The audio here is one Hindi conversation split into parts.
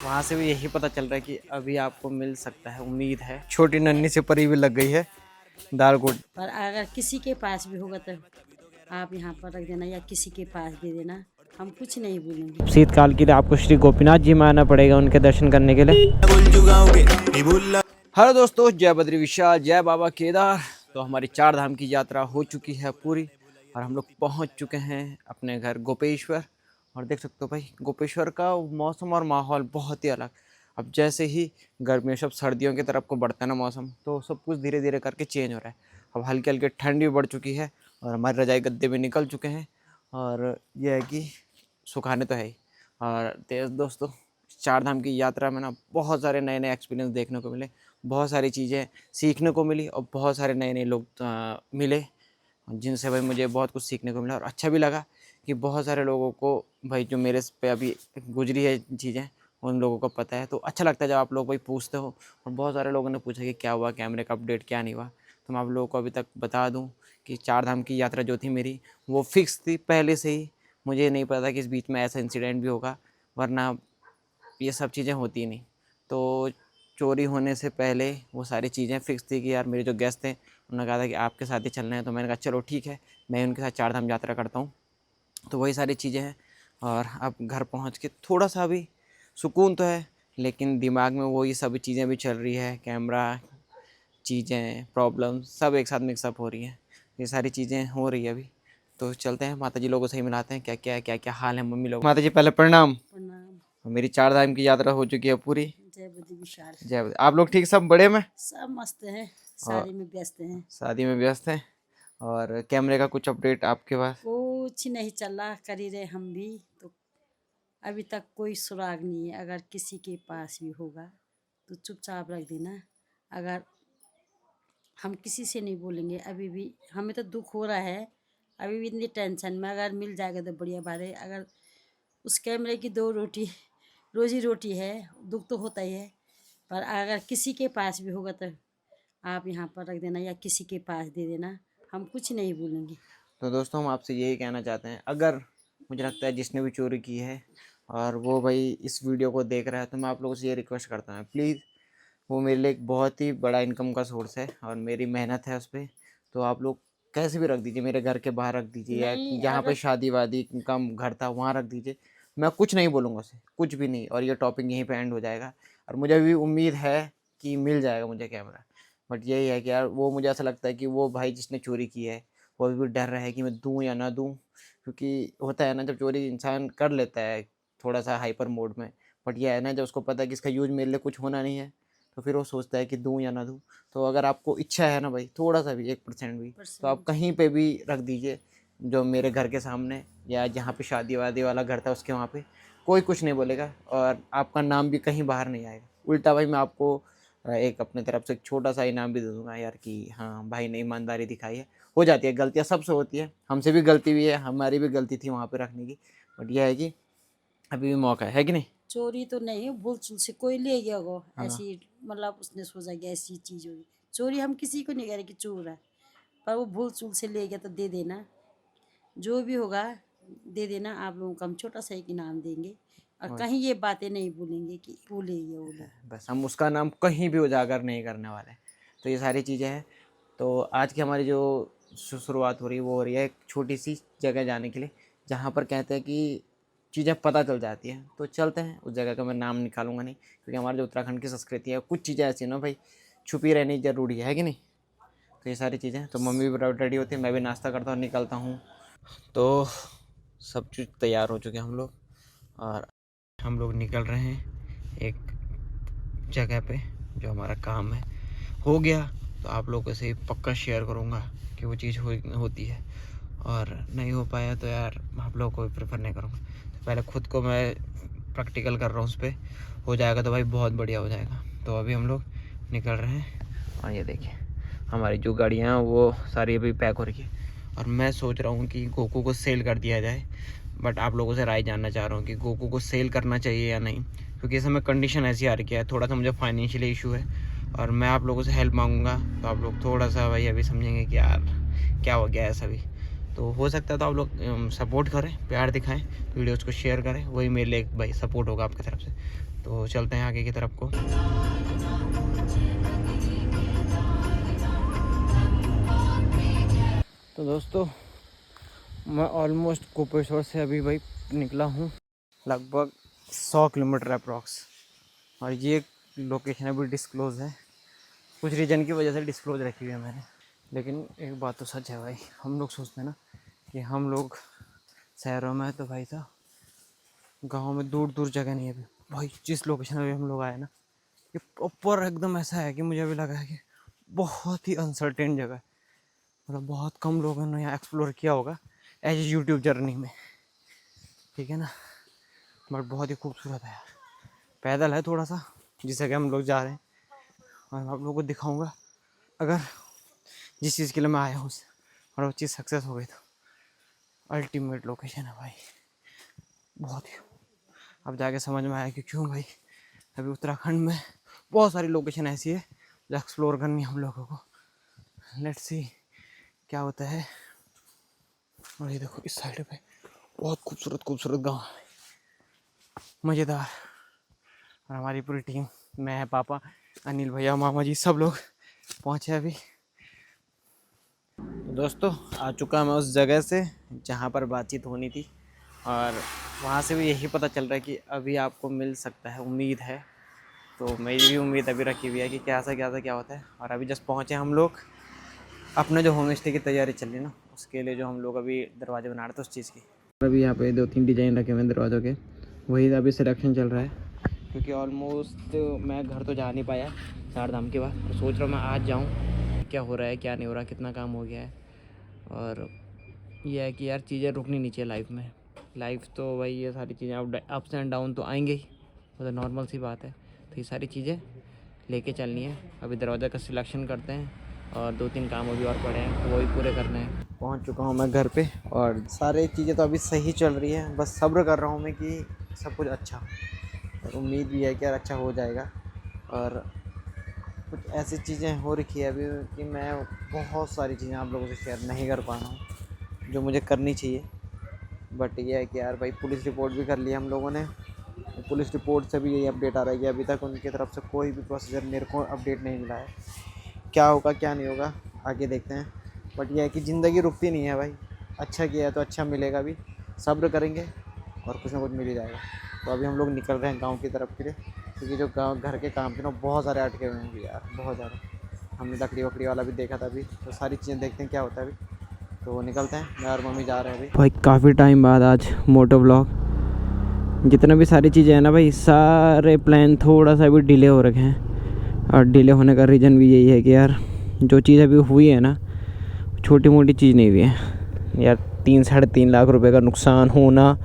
वहाँ से भी यही पता चल रहा है कि अभी आपको मिल सकता है, उम्मीद है। छोटी नन्ही से परी भी लग गई है दाल गुड़। पर अगर किसी के पास भी होगा तो आप यहाँ पर रख देना या किसी के पास दे देना, हम कुछ नहीं बोलेंगे। शीतकाल के लिए आपको श्री गोपीनाथ जी में आना पड़ेगा उनके दर्शन करने के लिए। हेलो दोस्तों, जय बद्री विशाल, जय बाबा केदार। तो हमारी 4 धाम की यात्रा हो चुकी है पूरी और हम लोग पहुंच चुके हैं अपने घर गोपेश्वर। और देख सकते हो भाई, गोपेश्वर का मौसम और माहौल बहुत ही अलग। अब जैसे ही गर्मियों सब सर्दियों की तरफ को बढ़ता है ना मौसम, तो सब कुछ धीरे धीरे करके चेंज हो रहा है। अब हल्की हल्की ठंड भी बढ़ चुकी है और हमारे रजाई गद्दे भी निकल चुके हैं। और यह है कि सुखाने तो है ही। और तेज दोस्तों, 4 धाम की यात्रा में ना बहुत सारे नए नए एक्सपीरियंस देखने को मिले, बहुत सारी चीज़ें सीखने को मिली और बहुत सारे नए नए लोग मिले जिनसे भाई मुझे बहुत कुछ सीखने को मिला। और अच्छा भी लगा कि बहुत सारे लोगों को भाई जो मेरे पे अभी गुजरी है चीज़ें, उन लोगों को पता है। तो अच्छा लगता है जब आप लोग भाई पूछते हो। और बहुत सारे लोगों ने पूछा कि क्या हुआ, कैमरे का अपडेट क्या नहीं हुआ। तो मैं आप लोगों को अभी तक बता दूं कि 4 धाम की यात्रा जो थी मेरी, वो फिक्स थी पहले से ही। मुझे नहीं पता कि इस बीच में ऐसा इंसिडेंट भी होगा, वरना ये सब चीज़ें होती नहीं। तो चोरी होने से पहले वो सारी चीज़ें फिक्स थी कि यार मेरे जो गेस्ट थे उन्होंने कहा था कि आपके साथ ही चलना है। तो मैंने कहा चलो ठीक है, मैं उनके साथ 4 धाम यात्रा करता हूँ। तो वही सारी चीज़ें हैं। और अब घर पहुँच के थोड़ा सा अभी सुकून तो है, लेकिन दिमाग में वही सभी चीज़ें भी चल रही है। कैमरा, चीज़ें, प्रॉब्लम सब एक साथ मिक्सअप हो रही हैं। ये सारी चीज़ें हो रही है अभी। तो चलते हैं माता जी लोगों से ही मिलाते हैं, क्या क्या है, क्या क्या हाल है मम्मी लोग। माता जी पहले प्रणाम। प्रणाम। मेरी 4 धाम की यात्रा हो चुकी है पूरी। जय बुद्धि विशाल। जय, आप लोग ठीक, सब बड़े में? सब मस्त हैं, और शादी में व्यस्त हैं। शादी में व्यस्त हैं। और कैमरे का कुछ अपडेट आपके पास? कुछ नहीं चल रहा, कर ही रहे हम भी। तो अभी तक कोई सुराग नहीं है। अगर किसी के पास भी होगा तो चुपचाप रख देना। अगर हम किसी से नहीं बोलेंगे, अभी भी हमें तो दुख हो रहा है, अभी भी इतनी टेंशन में। अगर मिल जाएगा तो बढ़िया बात है। अगर उस कैमरे की 2 रोटी रोजी रोटी है, दुख तो होता ही है। पर अगर किसी के पास भी होगा तो आप यहाँ पर रख देना या किसी के पास दे देना, हम कुछ नहीं बोलेंगे। तो दोस्तों, हम आपसे यही कहना चाहते हैं, अगर मुझे लगता है जिसने भी चोरी की है और वो भाई इस वीडियो को देख रहा है, तो मैं आप लोगों से ये रिक्वेस्ट करता हूँ, प्लीज़, वो मेरे लिए एक बहुत ही बड़ा इनकम का सोर्स है और मेरी मेहनत है उस पर। तो आप लोग कैसे भी रख दीजिए, मेरे घर के बाहर रख दीजिए या नहीं, जहाँ पे अगर शादी वादी का घर था वहाँ रख दीजिए। मैं कुछ नहीं बोलूँगा उसे, कुछ भी नहीं। और ये टॉपिक यहीं पे एंड हो जाएगा। और मुझे भी उम्मीद है कि मिल जाएगा मुझे कैमरा। बट यही है कि यार, वो मुझे ऐसा लगता है कि वो भाई जिसने चोरी की है वो अभी भी डर रहा है कि मैं दूँ या ना दूँ। क्योंकि होता है ना, जब चोरी इंसान कर लेता है थोड़ा सा हाइपर मोड में, बट ये है ना, जब उसको पता है कि इसका यूज़ मेरे लिए कुछ होना नहीं है, तो फिर वो सोचता है कि दूँ या ना दूँ। तो अगर आपको इच्छा है ना भाई, थोड़ा सा भी 1% भी, तो आप परसेंट कहीं पे भी रख दीजिए। जो मेरे घर के सामने या जहाँ पे शादी वादी वाला घर था उसके वहाँ पे कोई कुछ नहीं बोलेगा और आपका नाम भी कहीं बाहर नहीं आएगा। उल्टा भाई मैं आपको एक अपने तरफ से एक छोटा सा इनाम भी दे दूँगा यार, कि हाँ भाई ने ईमानदारी दिखाई है। हो जाती है गलतियाँ, सबसे होती है, हमसे भी गलती हुई है, हमारी भी गलती थी वहाँ पे रखने की। बट यह है कि अभी भी मौका है कि नहीं? चोरी तो नहीं, भूल चूक से कोई ले गया होगा हाँ। ऐसी, मतलब उसने सोचा कि ऐसी चीज़ होगी। चोरी हम किसी को नहीं कह रहे कि चोर है, पर वो भूल चूक से ले गया तो दे देना। जो भी होगा दे देना। आप लोगों को हम छोटा सा एक इनाम देंगे और और कहीं ये बातें नहीं बोलेंगे कि वो ले गया वो लोग। बस हम उसका नाम कहीं भी उजागर नहीं करने वाले। तो ये सारी चीज़ें हैं। तो आज की हमारी जो शुरुआत हो रही है वो हो रही है एक छोटी सी जगह जाने के लिए, जहाँ पर कहते हैं कि चीज़ें पता चल जाती हैं। तो चलते हैं उस जगह का, मैं नाम निकालूंगा नहीं, क्योंकि हमारे जो उत्तराखंड की संस्कृति है कुछ चीज़ें ऐसी ना भाई छुपी रहनी ज़रूरी है कि नहीं। तो ये सारी चीज़ें, तो मम्मी भी रेडी होती है, मैं भी नाश्ता करता हूँ, निकलता हूँ। तो सब चीज़ तैयार हो चुके हैं हम लोग और हम लोग निकल रहे हैं एक जगह पे। जो हमारा काम है हो गया तो आप लोगों से पक्का शेयर करूँगा कि वो चीज़ होती है, और नहीं हो पाया तो यार आप लोगों को भी प्रेफर नहीं करूँगा। तो पहले खुद को मैं प्रैक्टिकल कर रहा हूँ उस पर, हो जाएगा तो भाई बहुत बढ़िया हो जाएगा। तो अभी हम लोग निकल रहे हैं और ये देखिए हमारी जो गाड़ियाँ हैं वो सारी अभी पैक हो रही है। और मैं सोच रहा हूँ कि गोकू को सेल कर दिया जाए, बट आप लोगों से राय जानना चाह रहा हूँ कि गोकू को सेल करना चाहिए या नहीं, क्योंकि इस समय कंडीशन ऐसी आ रही है, थोड़ा सा मुझे फाइनेंशियल इशू है और मैं आप लोगों से हेल्प मांगूंगा। तो आप लोग थोड़ा सा भाई अभी समझेंगे कि यार क्या हो गया ऐसा भी। तो हो सकता है तो आप लोग सपोर्ट करें, प्यार दिखाएं, वीडियोज़ को शेयर करें, वही मेरे लिए एक भाई सपोर्ट होगा आपकी तरफ से। तो चलते हैं आगे की तरफ को। तो दोस्तों मैं ऑलमोस्ट गोपेश्वर से अभी भाई निकला हूँ, लगभग 100 किलोमीटर अप्रॉक्स। और ये लोकेशन अभी डिस्क्लोज़ है, कुछ रीज़न की वजह से डिस्क्लोज रखी हुई है मैंने। लेकिन एक बात तो सच है भाई, हम लोग सोचते हैं ना कि हम लोग शहरों में तो भाई साहब, गाँव में दूर दूर जगह नहीं है। अभी भाई जिस लोकेशन में हम लोग आए ना, ये प्रॉपर एकदम ऐसा है कि मुझे अभी लगा है कि बहुत ही अनसर्टेन जगह है। मतलब बहुत कम लोगों ने यहाँ एक्सप्लोर किया होगा एज यूट्यूब जर्नी में, ठीक है ना। बट बहुत ही खूबसूरत है यार। पैदल है थोड़ा सा जिस जगह हम लोग जा रहे हैं, और मैं आप लोगों को दिखाऊंगा अगर जिस चीज़ के लिए मैं आया हूँ और वो चीज़ सक्सेस हो गई तो। अल्टीमेट लोकेशन है भाई, बहुत ही। अब जाके समझ में आया कि क्यों भाई अभी उत्तराखंड में बहुत सारी लोकेशन ऐसी है जो एक्सप्लोर करनी है हम लोगों को। लेट्स सी क्या होता है। और ये देखो इस साइड पे बहुत खूबसूरत खूबसूरत गाँव है, मज़ेदार। और हमारी पूरी टीम, मैं, पापा, अनिल भैया, मामा जी, सब लोग पहुँचे अभी। तो दोस्तों आ चुका मैं उस जगह से जहाँ पर बातचीत होनी थी, और वहाँ से भी यही पता चल रहा है कि अभी आपको मिल सकता है, उम्मीद है। तो मेरी भी उम्मीद अभी रखी हुई है कि क्या होता है। और अभी जस्ट पहुँचे हम लोग, अपने जो होम स्टे की तैयारी चल रही है ना, उसके लिए जो हम लोग अभी दरवाजे बना रहे थे उस चीज़ की। अभी यहाँ पे 2-3 डिज़ाइन रखे हुए हैं दरवाज़ों के, वही अभी सिलेक्शन चल रहा है। क्योंकि ऑलमोस्ट मैं घर तो जा नहीं पाया 4 धाम के बाद, और सोच रहा हूँ मैं आज जाऊँ, क्या हो रहा है क्या नहीं हो रहा, कितना काम हो गया है। और ये है कि यार चीज़ें रुकनी नहीं चाहिए लाइफ में। लाइफ तो भाई ये सारी चीज़ें अप्स एंड डाउन तो आएंगे ही, वो तो नॉर्मल सी बात है। तो ये सारी चीज़ें लेके चलनी है। अभी दरवाज़ा का सिलेक्शन करते हैं, और 2-3 काम अभी और पड़े हैं तो वो भी पूरे करने हैं। पहुंच चुका हूं मैं घर पे, और सारी चीज़ें तो अभी सही चल रही है। बस सब्र कर रहा हूं मैं कि सब कुछ अच्छा हो, और उम्मीद भी है कि यार अच्छा हो जाएगा। और कुछ ऐसी चीज़ें हो रखी है अभी कि मैं बहुत सारी चीज़ें आप लोगों से शेयर नहीं कर पा रहा हूँ जो मुझे करनी चाहिए। बट ये है कि यार भाई पुलिस रिपोर्ट भी कर ली हम लोगों ने। पुलिस रिपोर्ट से भी यही अपडेट आ रहा है कि अभी तक उनकी तरफ से कोई भी प्रोसीजर मेरे को अपडेट नहीं मिला है। क्या होगा क्या नहीं होगा आगे देखते हैं। बट यह है कि ज़िंदगी रुकती नहीं है भाई, अच्छा किया है तो अच्छा मिलेगा भी, सब्र करेंगे और कुछ ना कुछ मिल ही जाएगा। तो अभी हम लोग निकल रहे हैं गांव की तरफ के लिए, क्योंकि जो गांव घर के काम थे ना बहुत सारे अटके हुए हैं यार, बहुत ज़्यादा। हमने लकड़ी वकड़ी वाला भी देखा था अभी, तो सारी चीज़ें देखते हैं क्या होता है अभी। तो निकलते हैं, मैं और मम्मी जा रहे हैं अभी। भाई काफ़ी टाइम बाद आज मोटो ब्लॉग, जितना भी सारी चीज़ें हैं ना भाई, सारे प्लान थोड़ा सा भी डिले हो रखे हैं। और डिले होने का रीज़न भी यही है कि यार जो चीज़ अभी हुई है ना, छोटी मोटी चीज़ नहीं हुई है यार। 3-3.5 लाख रुपए का नुकसान होना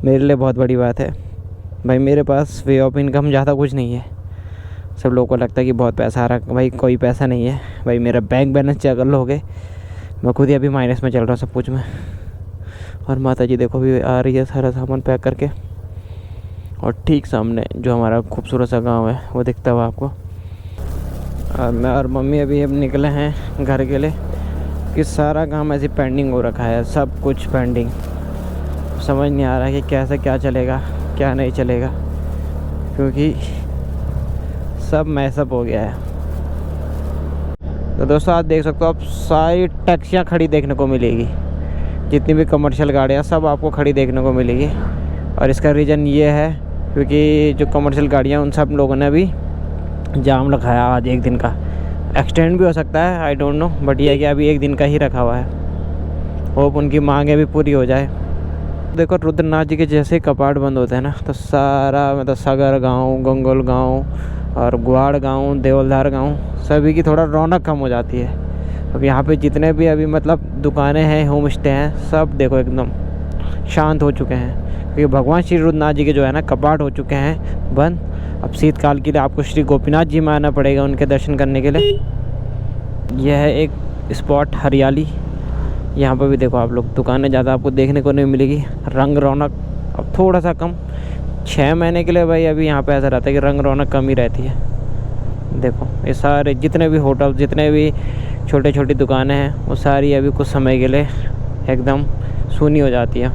मेरे लिए बहुत बड़ी बात है भाई। मेरे पास वे ऑफ इनकम ज़्यादा कुछ नहीं है। सब लोगों को लगता है कि बहुत पैसा आ रहा है, भाई कोई पैसा नहीं है भाई। मेरा बैंक बैलेंस चेक कर लोगे, मैं खुद ही अभी माइनस में चल रहा हूँ सब कुछ में। और माता जी देखो भी आ रही है सारा सामान पैक करके, और ठीक सामने जो हमारा खूबसूरत सा गांव है वो दिखता हुआ आपको। और मैं और मम्मी अभी अब निकले हैं घर के लिए, कि सारा काम ऐसे पेंडिंग हो रखा है, सब कुछ पेंडिंग। समझ नहीं आ रहा है कि कैसे क्या चलेगा क्या नहीं चलेगा, क्योंकि सब मैसअप हो गया है। तो दोस्तों आप देख सकते हो, आप सारी टैक्सियाँ खड़ी देखने को मिलेगी, जितनी भी कमर्शियल गाड़ियाँ सब आपको खड़ी देखने को मिलेगी। और इसका रीज़न ये है क्योंकि जो कमर्शियल गाड़ियाँ उन सब लोगों ने अभी जाम रखाया आज एक दिन का। एक्सटेंड भी हो सकता है, आई डोंट नो, बट ये है कि अभी एक दिन का ही रखा हुआ है। होप उनकी मांगें भी पूरी हो जाए। देखो रुद्रनाथ जी के जैसे ही कपाट बंद होते हैं ना, तो सारा मतलब सागर गांव, गंगोल गांव और ग्वाड़ गांव, देवलधार गांव, सभी की थोड़ा रौनक कम हो जाती है। अब यहाँ पे जितने भी अभी मतलब दुकानें हैं, होम स्टे हैं, सब देखो एकदम शांत हो चुके हैं, क्योंकि भगवान श्री रुद्रनाथ जी के जो है ना कपाट हो चुके हैं बंद। अब शीतकाल के लिए आपको श्री गोपीनाथ जी में आना पड़ेगा उनके दर्शन करने के लिए। यह है एक स्पॉट हरियाली, यहाँ पर भी देखो आप लोग दुकानें ज़्यादा आपको देखने को नहीं मिलेगी। रंग रौनक अब थोड़ा सा कम, 6 महीने के लिए भाई अभी यहाँ पे ऐसा रहता है कि रंग रौनक कम ही रहती है। देखो ये सारे जितने भी होटल, जितने भी छोटे छोटी दुकानें हैं, वो सारी अभी कुछ समय के लिए एकदम सूनी हो जाती है।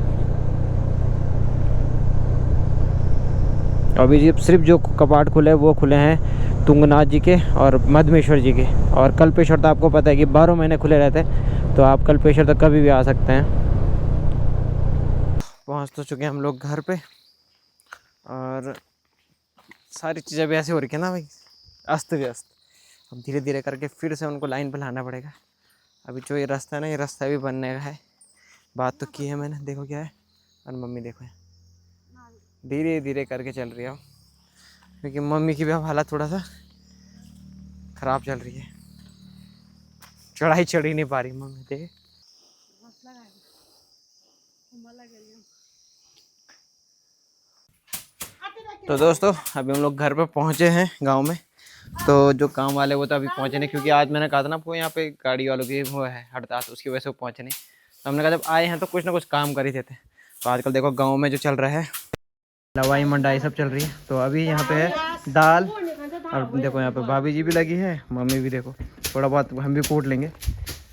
अभी सिर्फ जो कपाट खुले हैं वो खुले हैं तुंगनाथ जी के और मधमेश्वर जी के, और कल्पेश्वर तो आपको पता है कि 12 महीने खुले रहते हैं, तो आप कल्पेश्वर तक कभी भी आ सकते हैं। पहुंच तो चुके हैं हम लोग घर पे, और सारी चीज़ें भी ऐसे हो रही है ना भाई, अस्त व्यस्त। अब धीरे धीरे करके फिर से उनको लाइन पर लाना पड़ेगा। अभी जो ये रास्ता है ना, ये रास्ता भी बनने का है, बात तो की है मैंने, देखो क्या है। और मम्मी देखो धीरे धीरे करके चल रही है, क्योंकि मम्मी की भी अब हालत थोड़ा सा ख़राब चल रही है, चढ़ाई चढ़ ही नहीं पा रही मम्मी। देख तो दोस्तों अभी हम लोग घर पे पहुंचे हैं गांव में। तो जो काम वाले वो तो अभी पहुंचे नहीं, क्योंकि आज मैंने कहा था ना आपको यहाँ पे गाड़ी वालों की वो है हड़ताल, उसकी वजह से वो पहुंचे नहीं। तो हमने कहा जब आए हैं तो कुछ ना कुछ काम कर ही देते। तो आजकल देखो गाँव में जो चल रहा है, लवाई मंडाई सब चल रही है। तो अभी यहाँ पे है दाल, और देखो यहाँ पे भाभी जी भी लगी है, मम्मी भी। देखो थोड़ा बहुत हम भी कूट लेंगे,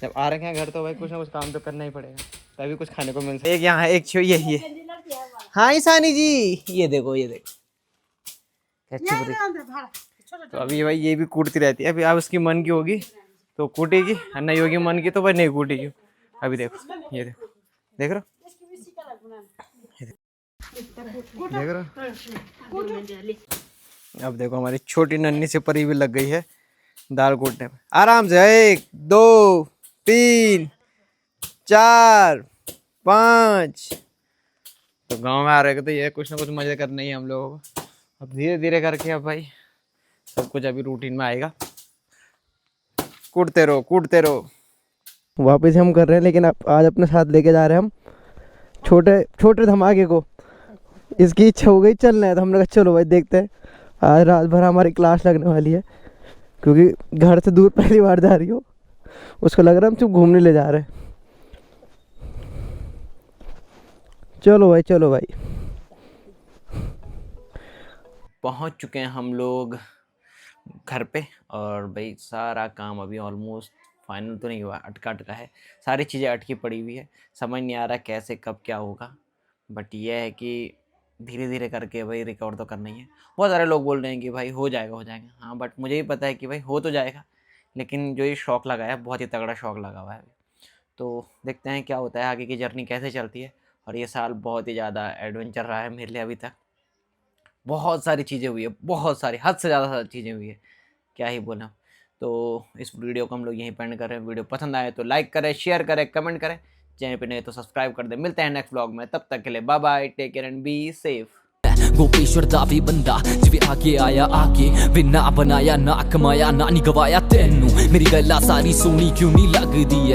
जब आ रखे हैं घर तो भाई कुछ ना कुछ काम तो करना ही पड़ेगा, तभी कुछ खाने को मिलता है। एक यहाँ है, एक छो यही है। हाँ ईशानी जी, ये देखो ये देखो। तो अभी भाई ये भी कूटती रहती है। अभी अब उसकी मन की होगी तो कूटेगी, और नहीं होगी मन की तो भाई नहीं कूटेगी। अभी देखो ये देखो, देख रहे हो। अब देखो हमारी छोटी नन्ही से परी भी लग गई है दाल कूटने में। आराम से 1 2 3 4 5। तो गांव में आ रहे तो ये कुछ ना कुछ मजे करने ही हम लोगों को। अब धीरे धीरे करके अब भाई सब कुछ अभी रूटीन में आएगा। कूटते रहो। वापस हम कर रहे हैं, लेकिन आज अपने साथ लेके जा रहे हैं हम छोटे धमाके को। इसकी इच्छा हो गई चलना है, तो हमने कहा चलो भाई देखते हैं। आज रात भर हमारी क्लास लगने वाली है, क्योंकि घर से दूर पहली बार जा रही हो। उसको लग रहा है हम सिर्फ घूमने ले जा रहे हैं। चलो भाई पहुंच चुके हैं हम लोग घर पे। और भाई सारा काम अभी ऑलमोस्ट फाइनल तो नहीं हुआ, अटका है, सारी चीज़ें अटकी पड़ी हुई है। समझ नहीं आ रहा कैसे कब क्या होगा, बट यह है कि धीरे धीरे करके भाई रिकवर तो करना ही है। बहुत सारे लोग बोल रहे हैं कि भाई हो जाएगा। हाँ बट मुझे ही पता है कि भाई हो तो जाएगा, लेकिन जो ये शौक लगा है बहुत ही तगड़ा शौक लगा हुआ है अभी। तो देखते हैं क्या होता है, आगे की जर्नी कैसे चलती है। और ये साल बहुत ही ज़्यादा एडवेंचर रहा है मेरे लिए अभी तक। बहुत सारी चीज़ें हुई है, बहुत सारी, हद से ज़्यादा चीज़ें हुई है, क्या ही बोला। तो इस वीडियो को हम लोग यहीं पे एंड कर रहे हैं। वीडियो पसंद आए तो लाइक करें, शेयर करें, कमेंट करें। चैनल पे नहीं तो सब्सक्राइब कर दें। मिलते हैं नेक्स्ट व्लॉग में, तब तक के लिए bye bye, take care and be safe. Gopeshwar da भी बंदा जिਵੇਂ आगे आया आगे वे ना बनाया ना कमाया ना नहीं गवाया तेनू मेरी गल्ला सारी सोनी क्यों नहीं लगदी है